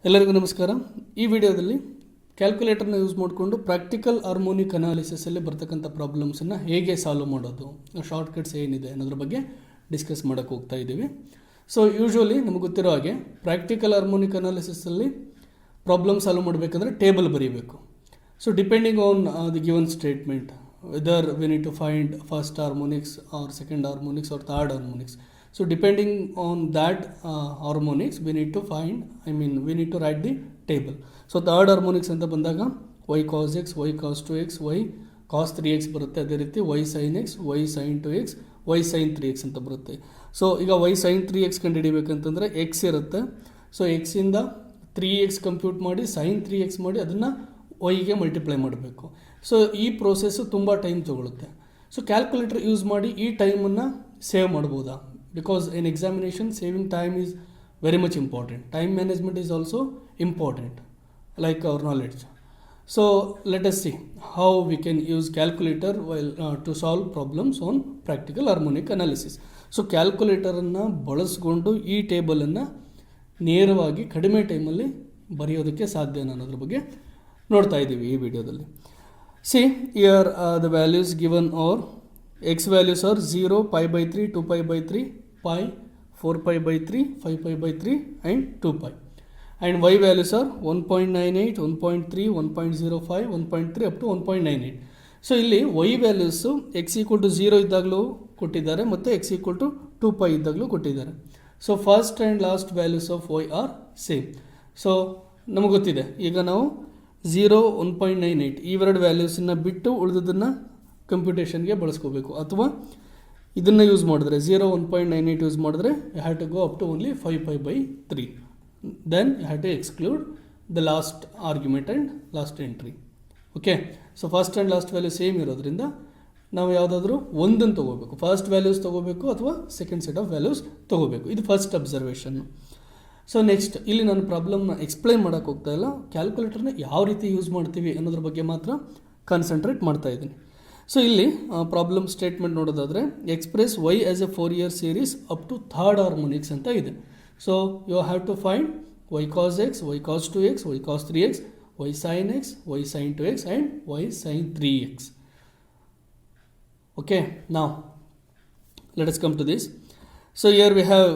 ಎಲ್ಲರಿಗೂ ನಮಸ್ಕಾರ. ಈ ವಿಡಿಯೋದಲ್ಲಿ ಕ್ಯಾಲ್ಕುಲೇಟರ್ನ ಯೂಸ್ ಮಾಡಿಕೊಂಡು ಪ್ರಾಕ್ಟಿಕಲ್ ಹಾರ್ಮೋನಿಕ್ ಅನಾಲಿಸಿಸಲ್ಲಿ ಬರ್ತಕ್ಕಂಥ ಪ್ರಾಬ್ಲಮ್ಸನ್ನು ಹೇಗೆ ಸಾಲ್ವ್ ಮಾಡೋದು, ಶಾರ್ಟ್ಕಟ್ಸ್ ಏನಿದೆ ಅನ್ನೋದ್ರ ಬಗ್ಗೆ ಡಿಸ್ಕಸ್ ಮಾಡೋಕ್ಕೆ ಹೋಗ್ತಾ ಇದ್ದೀವಿ. ಸೊ ಯೂಶ್ವಲಿ ನಮಗೆ ಗೊತ್ತಿರೋ ಹಾಗೆ ಪ್ರಾಕ್ಟಿಕಲ್ ಹಾರ್ಮೋನಿಕ್ ಅನಾಲಿಸಿಸಲ್ಲಿ ಪ್ರಾಬ್ಲಮ್ ಸಾಲ್ವ್ ಮಾಡಬೇಕಂದ್ರೆ ಟೇಬಲ್ ಬರೀಬೇಕು. So depending on the given statement, whether we need to find first harmonics or second harmonics or third harmonics. So depending on that harmonics we need to find, we need to write the table. So third harmonics ಅಂತ ಬಂದಾಗ y cos x, y cos 2x, y cos 3x ಬರುತ್ತೆ. ಅದೇ ರೀತಿ y sin x, y sin 2x, y sin 3x ಅಂತ ಬರುತ್ತೆ. So ಈಗ y sin 3x ಕಂಡುಹಿಡಿಬೇಕಂತಂದರೆ x ಇರುತ್ತೆ. So ಎಕ್ಸಿಂದ 3x compute ಮಾಡಿ sin 3x ಮಾಡಿ ಅದನ್ನು yಗೆ ಮಲ್ಟಿಪ್ಲೈ ಮಾಡಬೇಕು. ಸೊ ಈ ಪ್ರೋಸೆಸ್ಸು ತುಂಬ ಟೈಮ್ ತೊಗೊಳುತ್ತೆ. ಸೊ ಕ್ಯಾಲ್ಕುಲೇಟರ್ ಯೂಸ್ ಮಾಡಿ ಈ ಟೈಮನ್ನು ಸೇವ್ ಮಾಡ್ಬೋದಾ? Because in examination saving time is very much important. Time management is also important, like our knowledge. So let us see how we can use calculator while to solve problems on practical harmonic analysis. So calculator ಅನ್ನು ಬಳಸಿಕೊಂಡು ಈ ಟೇಬಲನ್ನು ನೇರವಾಗಿ ಕಡಿಮೆ ಟೈಮಲ್ಲಿ ಬರೆಯೋದಕ್ಕೆ ಸಾಧ್ಯ ಅನ್ನೋದ್ರ ಬಗ್ಗೆ ನೋಡ್ತಾ ಇದ್ದೀವಿ ಈ ವಿಡಿಯೋದಲ್ಲಿ. See here the values given are x values are 0, pi by 3, 2 pi by 3, pi, 4 pi by 3, 5 pi by 3 and 2 pi. And y values are 1.98, 1.3, 1.05, 1.3 up to 1.98. So ಇಲ್ಲಿ y values x equal to 0 ಇದ್ದಾಗಲೂ ಕೊಟ್ಟಿದ್ದಾರೆ ಮತ್ತು x equal to 2 pi ಇದ್ದಾಗಲೂ ಕೊಟ್ಟಿದ್ದಾರೆ. So first and last values of y are same. So ನಮಗೆ ಗೊತ್ತಿದೆ, ಈಗ ನಾವು 0, 1.98 ಇವೆರಡು ವ್ಯಾಲ್ಯೂಸನ್ನು ಬಿಟ್ಟು ಉಳಿದದನ್ನು ಕಂಪ್ಯೂಟೇಷನ್ಗೆ ಬಳಸ್ಕೋಬೇಕು. ಅಥವಾ ಇದನ್ನು ಯೂಸ್ ಮಾಡಿದ್ರೆ 0, 1.98 ಯೂಸ್ ಮಾಡಿದ್ರೆ you have to go up to only 5 pi by 3. Then you have to exclude the last argument and last entry. Okay, so first and last value same ಇರೋದ್ರಿಂದ ನಾವು ಯಾವುದಾದ್ರೂ ಒಂದನ್ನು ತೊಗೋಬೇಕು. ಫಸ್ಟ್ ವ್ಯಾಲ್ಯೂಸ್ ತೊಗೋಬೇಕು ಅಥವಾ second set of values ತೊಗೋಬೇಕು. ಇದು first ಅಬ್ಸರ್ವೇಷನ್ನು. So next ಇಲ್ಲಿ ನಾನು ಪ್ರಾಬ್ಲಮ್ನ ಎಕ್ಸ್ಪ್ಲೈನ್ ಮಾಡೋಕ್ಕೆ ಹೋಗ್ತಾ ಇಲ್ಲ, ಕ್ಯಾಲ್ಕುಲೇಟರ್ನ ಯಾವ ರೀತಿ ಯೂಸ್ ಮಾಡ್ತೀವಿ ಅನ್ನೋದ್ರ ಬಗ್ಗೆ ಮಾತ್ರ ಕಾನ್ಸಂಟ್ರೇಟ್ ಮಾಡ್ತಾ ಇದ್ದೀನಿ. ಸೊ ಇಲ್ಲಿ ಪ್ರಾಬ್ಲಮ್ ಸ್ಟೇಟ್ಮೆಂಟ್ ನೋಡೋದಾದರೆ express y as a 4-year series up to third harmonics ಅಂತ ಇದೆ. So you have to find y cos x, y cos 2x, y cos 3x, y sin x, y sin 2x and y sin 3x. Okay, now let us come to this. So here we have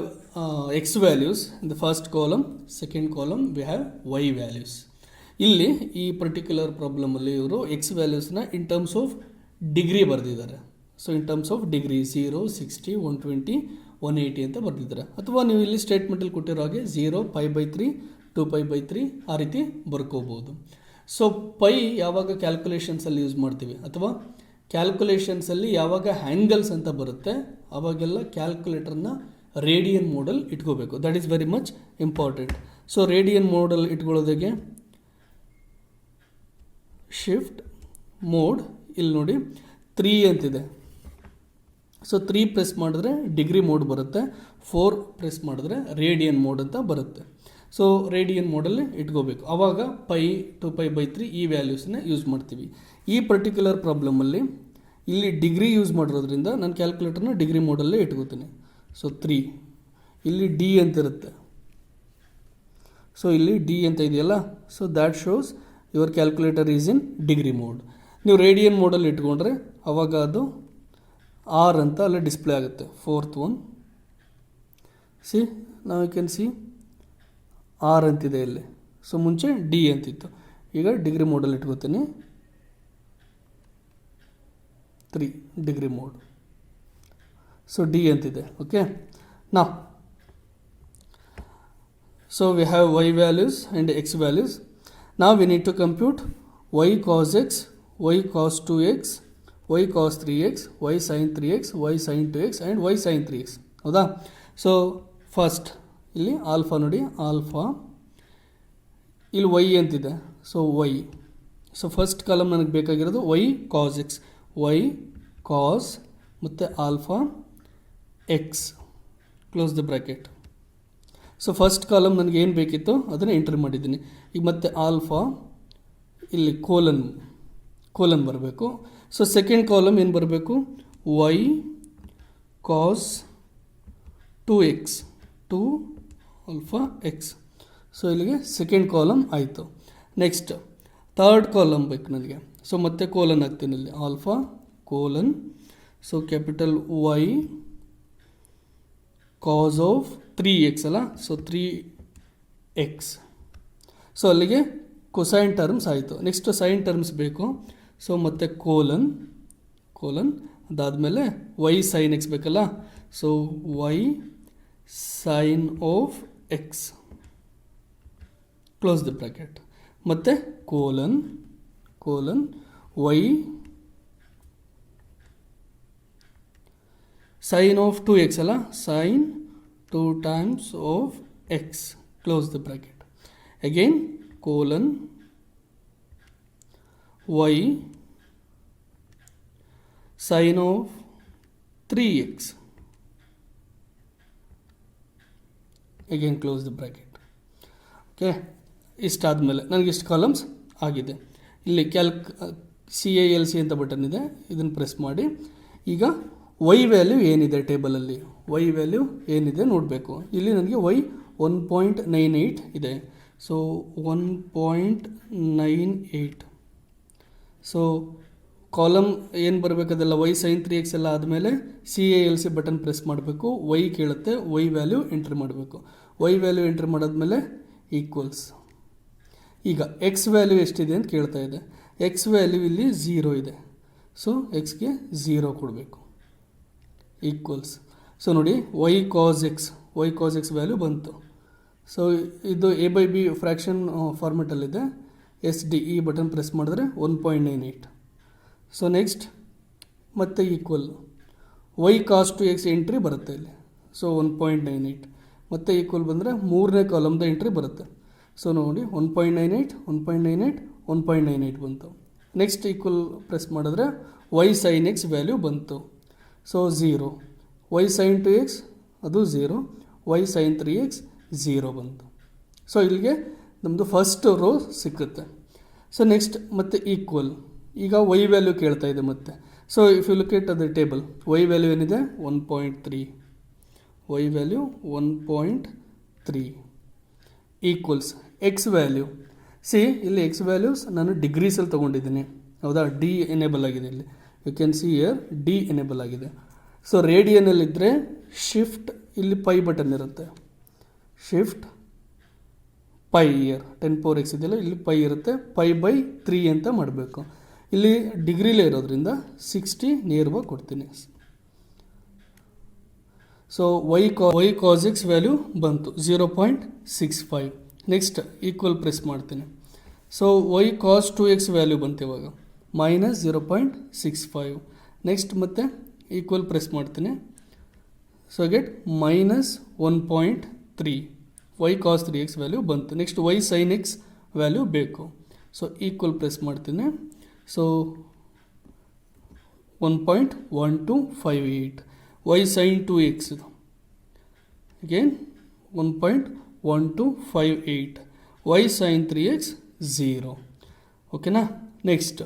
x values in the first column, second column we have y values. ಇಲ್ಲಿ ಈ particular ಪ್ರಾಬ್ಲಮಲ್ಲಿ ಇವರು X ವ್ಯಾಲ್ಯೂಸ್ನ in terms of degree ಬರೆದಿದ್ದಾರೆ. So in terms of degree 0, 60, 120, 180 ಅಂತ ಬರೆದಿದ್ದಾರೆ. ಅಥವಾ ನೀವು ಇಲ್ಲಿ ಸ್ಟೇಟ್ಮೆಂಟಲ್ಲಿ ಕೊಟ್ಟಿರೋ ಹಾಗೆ 0, pi by 3, 2 pi by 3 ಆ ರೀತಿ ಬರ್ಕೋಬೋದು. ಸೊ ಪೈ ಯಾವಾಗ ಕ್ಯಾಲ್ಕುಲೇಷನ್ಸಲ್ಲಿ ಯೂಸ್ ಮಾಡ್ತೀವಿ ಅಥವಾ ಕ್ಯಾಲ್ಕುಲೇಷನ್ಸಲ್ಲಿ ಯಾವಾಗ ಆ್ಯಂಗಲ್ಸ್ ಅಂತ ಬರುತ್ತೆ ಆವಾಗೆಲ್ಲ ಕ್ಯಾಲ್ಕುಲೇಟರ್ನ ರೇಡಿಯನ್ ಮೋಡಲ್ ಇಟ್ಕೋಬೇಕು. That is very much important. So radian ಮೋಡಲ್ ಇಟ್ಕೊಳ್ಳೋದಕ್ಕೆ ಶಿಫ್ಟ್ ಮೋಡ್ ಇಲ್ಲಿ ನೋಡಿ 3 ಅಂತಿದೆ. ಸೊ 3 ಪ್ರೆಸ್ ಮಾಡಿದ್ರೆ ಡಿಗ್ರಿ ಮೋಡ್ ಬರುತ್ತೆ, 4 ಪ್ರೆಸ್ ಮಾಡಿದ್ರೆ ರೇಡಿಯನ್ ಮೋಡ್ ಅಂತ ಬರುತ್ತೆ. ಸೊ ರೇಡಿಯನ್ ಮೋಡಲ್ಲಿ ಇಟ್ಕೋಬೇಕು. ಆವಾಗ ಪೈ 2 pi by 3 ಈ ವ್ಯಾಲ್ಯೂಸನ್ನ ಯೂಸ್ ಮಾಡ್ತೀವಿ. ಈ ಪರ್ಟಿಕ್ಯುಲರ್ ಪ್ರಾಬ್ಲಮಲ್ಲಿ ಇಲ್ಲಿ ಡಿಗ್ರಿ ಯೂಸ್ ಮಾಡಿರೋದ್ರಿಂದ ನಾನು ಕ್ಯಾಲ್ಕುಲೇಟರ್ನ ಡಿಗ್ರಿ ಮೋಡಲ್ಲೇ ಇಟ್ಕೋತೀನಿ. ಸೊ 3 ಇಲ್ಲಿ ಡಿ ಅಂತಿರುತ್ತೆ. ಸೊ ಇಲ್ಲಿ ಡಿ ಅಂತ ಇದೆಯಲ್ಲ, so that shows your calculator is in degree mode. ನೀವು ರೇಡಿಯನ್ ಮೋಡಲ್ಲಿ ಇಟ್ಕೊಂಡ್ರೆ ಆವಾಗ ಅದು ಆರ್ ಅಂತ ಅಲ್ಲೇ ಡಿಸ್ಪ್ಲೇ ಆಗುತ್ತೆ. 4th one ಸಿ ನಾವು ಯು ಕ್ಯಾನ್ ಸಿ ಆರ್ ಅಂತಿದೆ ಇಲ್ಲಿ. ಸೊ ಮುಂಚೆ ಡಿ ಅಂತಿತ್ತು, ಈಗ ಡಿಗ್ರಿ ಮೋಡಲ್ಲಿ ಇಟ್ಕೋತೀನಿ. 3 ಡಿಗ್ರಿ ಮೋಡ್. ಸೊ ಡಿ ಅಂತಿದೆ. ಓಕೆ, ನಾ so we have y values and x values. Now we need to compute y cos x, y cos 2x, y cos 3x, y sin 3x, y sin 2x and y sin 3x. ಹೌದಾ? So first ಇಲ್ಲಿ alpha ನೋಡಿ, alpha ಇಲ್ಲಿ y ಅಂತಿದೆ. So y. So first column ನನಗೆ ಬೇಕಾಗಿರೋದು y cos x, y cos ಮತ್ತು alpha x close the bracket. So first column ನನಗೆ ಏನು ಬೇಕಿತ್ತು ಅದನ್ನು ಎಂಟ್ರಿ ಮಾಡಿದ್ದೀನಿ. ಈಗ ಮತ್ತೆ ಆಲ್ಫಾ ಇಲ್ಲಿ ಕೋಲನ್ ಬರಬೇಕು. ಸೊ ಸೆಕೆಂಡ್ ಕಾಲಮ್ ಏನು ಬರಬೇಕು, y cos 2x, 2 alpha x. So ಇಲ್ಲಿಗೆ ಸೆಕೆಂಡ್ ಕಾಲಮ್ ಆಯಿತು. ನೆಕ್ಸ್ಟ್ ಥರ್ಡ್ ಕಾಲಮ್ ಬೇಕು ನನಗೆ. ಸೊ ಮತ್ತೆ ಕೋಲನ್ ಹಾಕ್ತೀನಿ ಇಲ್ಲಿ, alpha colon, so capital Y cos of 3x ಅಲ್ಲ, ಸೊ 3x. ಸೊ ಅಲ್ಲಿಗೆ ಕೊಸೈನ್ ಟರ್ಮ್ಸ್ ಆಯಿತು. ನೆಕ್ಸ್ಟ್ ಸೈನ್ ಟರ್ಮ್ಸ್ ಬೇಕು. ಸೊ ಮತ್ತೆ ಕೋಲನ್ ಅದಾದಮೇಲೆ ವೈ ಸೈನ್ ಎಕ್ಸ್ ಬೇಕಲ್ಲ, so Y sine of X, close the bracket, ಮತ್ತು colon Y sine of 2x ಅಲ್ಲ, sine 2 times of X, close the bracket. Again colon Y sine of 3x, again close the bracket. Okay, ಇಷ್ಟಾದಮೇಲೆ ನನಗೆ ಇಷ್ಟು columns ಆಗಿದೆ. ಇಲ್ಲಿ CALC ಅಂತ button ಇದೆ, ಇದನ್ನು ಪ್ರೆಸ್ ಮಾಡಿ. ಈಗ ವೈ ವ್ಯಾಲ್ಯೂ ಏನಿದೆ ಟೇಬಲಲ್ಲಿ, ವೈ ವ್ಯಾಲ್ಯೂ ಏನಿದೆ ನೋಡಬೇಕು. ಇಲ್ಲಿ ನನಗೆ ವೈ 1.98 ಇದೆ. ಸೊ 1.98. ಸೊ ಕಾಲಮ್ ಏನು ಬರಬೇಕದೆಲ್ಲ ವೈ ಸೈನ್ 3x ಎಲ್ಲ ಆದಮೇಲೆ CALC ಬಟನ್ ಪ್ರೆಸ್ ಮಾಡಬೇಕು. ವೈ ಕೇಳುತ್ತೆ, ವೈ ವ್ಯಾಲ್ಯೂ ಎಂಟ್ರಿ ಮಾಡಬೇಕು. ವೈ ವ್ಯಾಲ್ಯೂ ಎಂಟ್ರಿ ಮಾಡಾದ್ಮೇಲೆ ಈಕ್ವಲ್ಸ್. ಈಗ ಎಕ್ಸ್ ವ್ಯಾಲ್ಯೂ ಎಷ್ಟಿದೆ ಅಂತ ಕೇಳ್ತಾ ಇದೆ. ಎಕ್ಸ್ ವ್ಯಾಲ್ಯೂ ಇಲ್ಲಿ 0 ಇದೆ. ಸೊ ಎಕ್ಸ್ಗೆ 0 ಕೊಡಬೇಕು. ಈಕ್ವಲ್ಸ್. ಸೊ ನೋಡಿ ವೈ ಕಾಸ್ ಎಕ್ಸ್ ವ್ಯಾಲ್ಯೂ ಬಂತು. ಸೊ ಇದು A/B ಫ್ರ್ಯಾಕ್ಷನ್ ಫಾರ್ಮೆಟಲ್ಲಿದೆ. SD ಈ ಬಟನ್ ಪ್ರೆಸ್ ಮಾಡಿದ್ರೆ 1.98. ಸೊ ನೆಕ್ಸ್ಟ್ ಮತ್ತೆ equal Y cos 2x entry ಬರುತ್ತೆ ಇಲ್ಲಿ. ಸೊ 1.98 ಮತ್ತೆ ಈಕ್ವಲ್ ಬಂದರೆ ಮೂರನೇ ಕಾಲಮ್ದ ಎಂಟ್ರಿ ಬರುತ್ತೆ. ಸೊ ನೋಡಿ 1.98 ಬಂತು. ನೆಕ್ಸ್ಟ್ ಈಕ್ವಲ್ ಪ್ರೆಸ್ ಮಾಡಿದ್ರೆ ವೈ ಸೈನ್ ಎಕ್ಸ್ ವ್ಯಾಲ್ಯೂ ಬಂತು. ಸೊ 0. ವೈ ಸೈನ್ 2x ಅದು 0. ವೈ ಸೈನ್ 3x 0 ಬಂತು. ಸೊ ಇಲ್ಲಿಗೆ ನಮ್ಮದು ಫಸ್ಟ್ ರೋ ಸಿಕ್ಕುತ್ತೆ. ಸೊ ನೆಕ್ಸ್ಟ್ ಮತ್ತೆ ಈಕ್ವಲ್. ಈಗ ವೈ ವ್ಯಾಲ್ಯೂ ಕೇಳ್ತಾ ಇದೆ ಮತ್ತೆ. So if you look at the table, y value ಏನಿದೆ 1.3. Y value 1.3 equals x value. See ಇಲ್ಲಿ ಎಕ್ಸ್ ವ್ಯಾಲ್ಯೂಸ್ ನಾನು ಡಿಗ್ರೀಸಲ್ಲಿ ತೊಗೊಂಡಿದ್ದೀನಿ, ಹೌದಾ? ಡಿ ಎನೇಬಲ್ ಆಗಿದೆ ಇಲ್ಲಿ. You can see here D enable ಆಗಿದೆ. ಸೊ ರೇಡಿಯನಲ್ಲಿದ್ದರೆ ಶಿಫ್ಟ್ ಇಲ್ಲಿ ಪೈ ಬಟನ್ ಇರುತ್ತೆ. ಶಿಫ್ಟ್ ಪೈ ಇಯರ್ 10⁴x ಇದೆಯಲ್ಲ, ಇಲ್ಲಿ ಪೈ ಇರುತ್ತೆ. π/3 ಅಂತ ಮಾಡಬೇಕು. ಇಲ್ಲಿ ಡಿಗ್ರಿಲೇ ಇರೋದ್ರಿಂದ 60 ನೇರವಾಗಿ ಕೊಡ್ತೀನಿ. So Y cos X value ಬಂತು 0.65. ನೆಕ್ಸ್ಟ್ ಈಕ್ವಲ್ ಪ್ರೆಸ್ ಮಾಡ್ತೀನಿ. So Y cos 2x value ಬಂತು ಇವಾಗ -0.65. ನೆಕ್ಸ್ಟ್ ಮತ್ತೆ ಈಕ್ವಲ್ ಪ್ರೆಸ್ ಮಾಡ್ತೀನಿ. So get -1.3. Y cos 3x value ಬಂತು. Next Y sine X value ಬೇಕು. ಸೊ ಈಕ್ವಲ್ ಪ್ರೆಸ್ ಮಾಡ್ತೀನಿ. So 1.1258. Y sine 2x again 1.1258. Y sine 3x 0. ಓಕೆನಾ? Next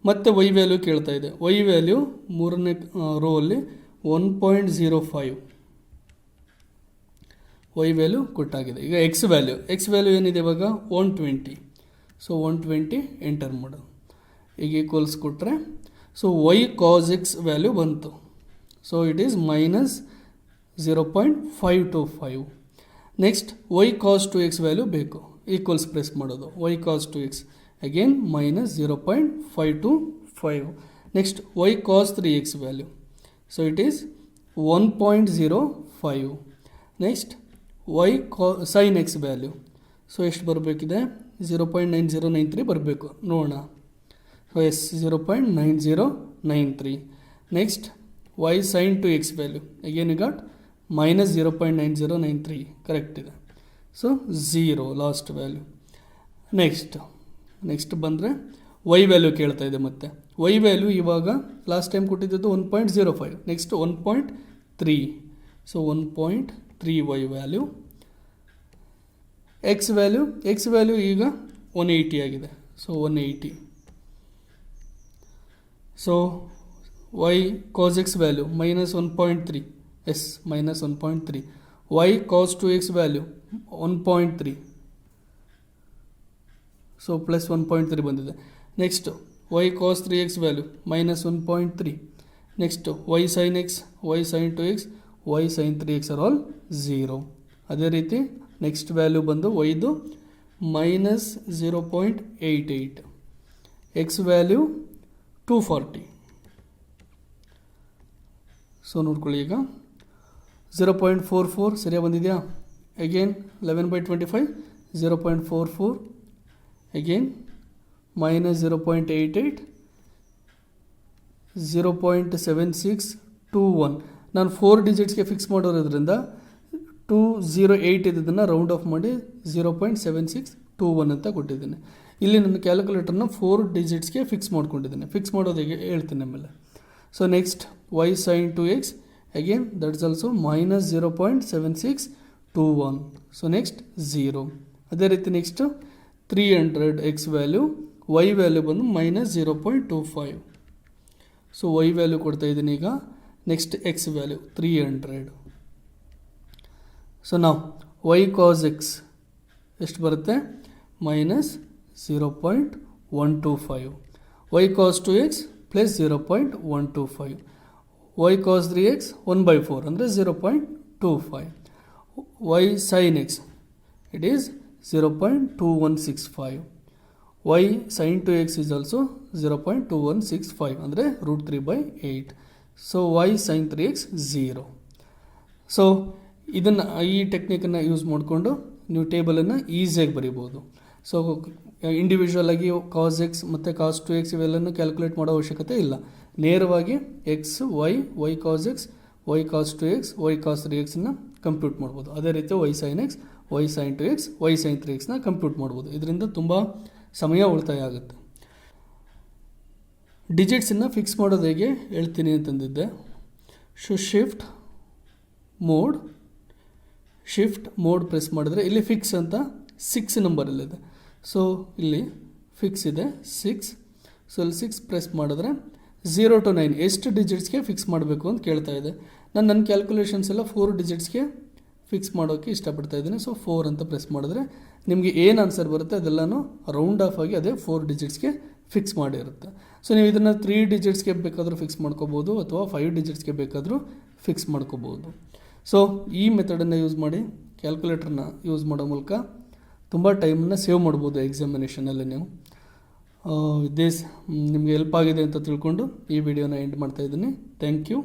ಮತ್ತೆ y value ಕೇಳ್ತಾ ಇದೆ. ವೈ ವ್ಯಾಲ್ಯೂ ಮೂರನೇ ರೋ ಅಲ್ಲಿ 1.05. ವೈ ವ್ಯಾಲ್ಯೂ ಕೊಟ್ಟಾಗಿದೆ. ಈಗ ಎಕ್ಸ್ ವ್ಯಾಲ್ಯೂ ಏನಿದೆ ಇವಾಗ 120. ಸೊ 120 ಎಂಟರ್ ಮಾಡೋದು. ಈಗ ಈಕ್ವಲ್ಸ್ ಕೊಟ್ಟರೆ so Y cos X value ಬಂತು. So it is -0.525. Next Y cos 2x value ಬೇಕು. ಈಕ್ವಲ್ಸ್ ಪ್ರೆಸ್ ಮಾಡೋದು. Y cos 2x again -0.525. Next Y cos 3x value. So it is 1.05. Next Y sine X value. So ಎಷ್ಟು ಬರಬೇಕಿದೆ? 0.9093 ಬರಬೇಕು. ನೋಡೋಣ. So 0.9093. Next Y sine 2x value again you got -0.9093. Correct ಇದೆ. So 0 last value. Next ಬಂದರೆ Y value ಕೇಳ್ತಾ ಇದೆ ಮತ್ತೆ. Y value ಇವಾಗ ಲಾಸ್ಟ್ ಟೈಮ್ ಕೊಟ್ಟಿದ್ದು 1.05. Next 1.3. So 1.3 y value. X value ಈಗ 180 ಆಗಿದೆ. So 180. So Y cos X value -1.3. Yes -1.3. Y cos 2x value 1.3. So plus 1.3 ಬಂದಿದೆ. Next Y cos 3x value minus 1.3. Next Y sine X, Y sine 2x, Y sine 3x are all 0. ಅದೇ ರೀತಿ next value ಬಂದು ವೈದು minus 0.88, X value 240. So ನೋಡ್ಕೊಳ್ಳಿ ಈಗ 0.44 ಸರಿಯಾಗಿ ಬಂದಿದೆಯಾ? Again 11/25 0.44, again minus 0.88, 0.7621. ನಾನು 4 ಡಿಜಿಟ್ಸ್ಗೆ ಫಿಕ್ಸ್ ಮಾಡೋದ್ರಿಂದ 208 ಇದನ್ನು ರೌಂಡ್ ಆಫ್ ಮಾಡಿ 0.7621 ಅಂತ ಕೊಟ್ಟಿದ್ದೀನಿ. ಇಲ್ಲಿ ನನ್ನ ಕ್ಯಾಲ್ಕುಲೇಟರ್ನ 4 ಡಿಜಿಟ್ಸ್ಗೆ ಫಿಕ್ಸ್ ಮಾಡ್ಕೊಂಡಿದ್ದೀನಿ. ಫಿಕ್ಸ್ ಮಾಡೋದು ಹೇಗೆ ಹೇಳ್ತೀನಿ ಆಮೇಲೆ. So next Y sine 2x, again that is also minus 0.7621. So next 0. ಅದೇ ರೀತಿ next 300 x value, y value ಬಂದು ಮೈನಸ್ 0.25. ಸೊ ವೈ ವ್ಯಾಲ್ಯೂ ಕೊಡ್ತಾ ಇದ್ದೀನಿ ಈಗ. Next x value 300. ಸೊ ನಾವು ವೈ ಕಾಸ್ ಎಕ್ಸ್ ಎಷ್ಟು ಬರುತ್ತೆ? Minus 0.125. Y cos 2x plus 0.125. Y cos 3x 1/4 ಅಂದರೆ 0.25. Y sine x it is 0.2165. Y sine 2x is also 0.2165 ಅಂದರೆ √3/8. So Y sine 3x 0. So ಇದನ್ನು ಈ ಟೆಕ್ನಿಕನ್ನು ಯೂಸ್ ಮಾಡಿಕೊಂಡು ನೀವು ಟೇಬಲನ್ನು ಈಸಿಯಾಗಿ ಬರೀಬೋದು. ಸೊ ಇಂಡಿವಿಜುವಲ್ ಆಗಿ ಕಾಸ್ ಎಕ್ಸ್ ಮತ್ತು ಕಾಸ್ 2x ಇವೆಲ್ಲನೂ ಕ್ಯಾಲ್ಕುಲೇಟ್ ಮಾಡೋ ಅವಶ್ಯಕತೆ ಇಲ್ಲ. ನೇರವಾಗಿ X Y cos X, Y cos 2x, Y cos 3xನ ಕಂಪ್ಯೂಟ್ ಮಾಡ್ಬೋದು. ಅದೇ ರೀತಿ Y sine X, Y sine 2x, Y sine 3xನ ಕಂಪ್ಯೂಟ್ ಮಾಡ್ಬೋದು. ಇದರಿಂದ ತುಂಬ ಸಮಯ ಉಳಿತಾಯ ಆಗುತ್ತೆ. ಡಿಜಿಟ್ಸನ್ನು ಫಿಕ್ಸ್ ಮಾಡೋದು ಹೇಗೆ ಹೇಳ್ತೀನಿ ಅಂತಂದಿದ್ದೆ. ಶಿಫ್ಟ್ ಮೋಡ್ ಪ್ರೆಸ್ ಮಾಡಿದ್ರೆ ಇಲ್ಲಿ ಫಿಕ್ಸ್ ಅಂತ 6 ನಂಬರಲ್ಲಿದೆ. ಸೊ ಇಲ್ಲಿ ಫಿಕ್ಸ್ ಇದೆ 6. ಸೊ ಇಲ್ಲಿ 6 ಪ್ರೆಸ್ ಮಾಡಿದ್ರೆ 0 to 9 ಎಷ್ಟು ಡಿಜಿಟ್ಸ್ಗೆ ಫಿಕ್ಸ್ ಮಾಡಬೇಕು ಅಂತ ಕೇಳ್ತಾ ಇದೆ. ನನ್ನ ಕ್ಯಾಲ್ಕುಲೇಷನ್ಸ್ ಎಲ್ಲ 4 ಡಿಜಿಟ್ಸ್ಗೆ ಫಿಕ್ಸ್ ಮಾಡೋಕ್ಕೆ ಇಷ್ಟಪಡ್ತಾ ಇದ್ದೀನಿ. ಸೊ 4 ಅಂತ ಪ್ರೆಸ್ ಮಾಡಿದ್ರೆ ನಿಮಗೆ ಏನು ಆನ್ಸರ್ ಬರುತ್ತೆ ಅದೆಲ್ಲನೂ ರೌಂಡ್ ಆಫ್ ಆಗಿ ಅದೇ 4 ಡಿಜಿಟ್ಸ್ಗೆ ಫಿಕ್ಸ್ ಮಾಡಿರುತ್ತೆ. ಸೊ ನೀವು ಇದನ್ನು 3 ಡಿಜಿಟ್ಸ್ಗೆ ಬೇಕಾದರೂ ಫಿಕ್ಸ್ ಮಾಡ್ಕೋಬೋದು ಅಥವಾ 5 ಡಿಜಿಟ್ಸ್ಗೆ ಬೇಕಾದರೂ ಫಿಕ್ಸ್ ಮಾಡ್ಕೋಬೋದು. ಸೊ ಈ ಮೆಥಡನ್ನು ಯೂಸ್ ಮಾಡಿ ಕ್ಯಾಲ್ಕುಲೇಟರ್ನ ಯೂಸ್ ಮಾಡೋ ಮೂಲಕ ತುಂಬ ಟೈಮನ್ನು ಸೇವ್ ಮಾಡ್ಬೋದು ಎಕ್ಸಾಮಿನೇಷನಲ್ಲಿ. ನೀವು ನಿಮಗೆ ಹೆಲ್ಪ್ ಆಗಿದೆ ಅಂತ ತಿಳ್ಕೊಂಡು ಈ ವಿಡಿಯೋನ ಎಂಡ್ ಮಾಡ್ತಾಯಿದ್ದೀನಿ. Thank you.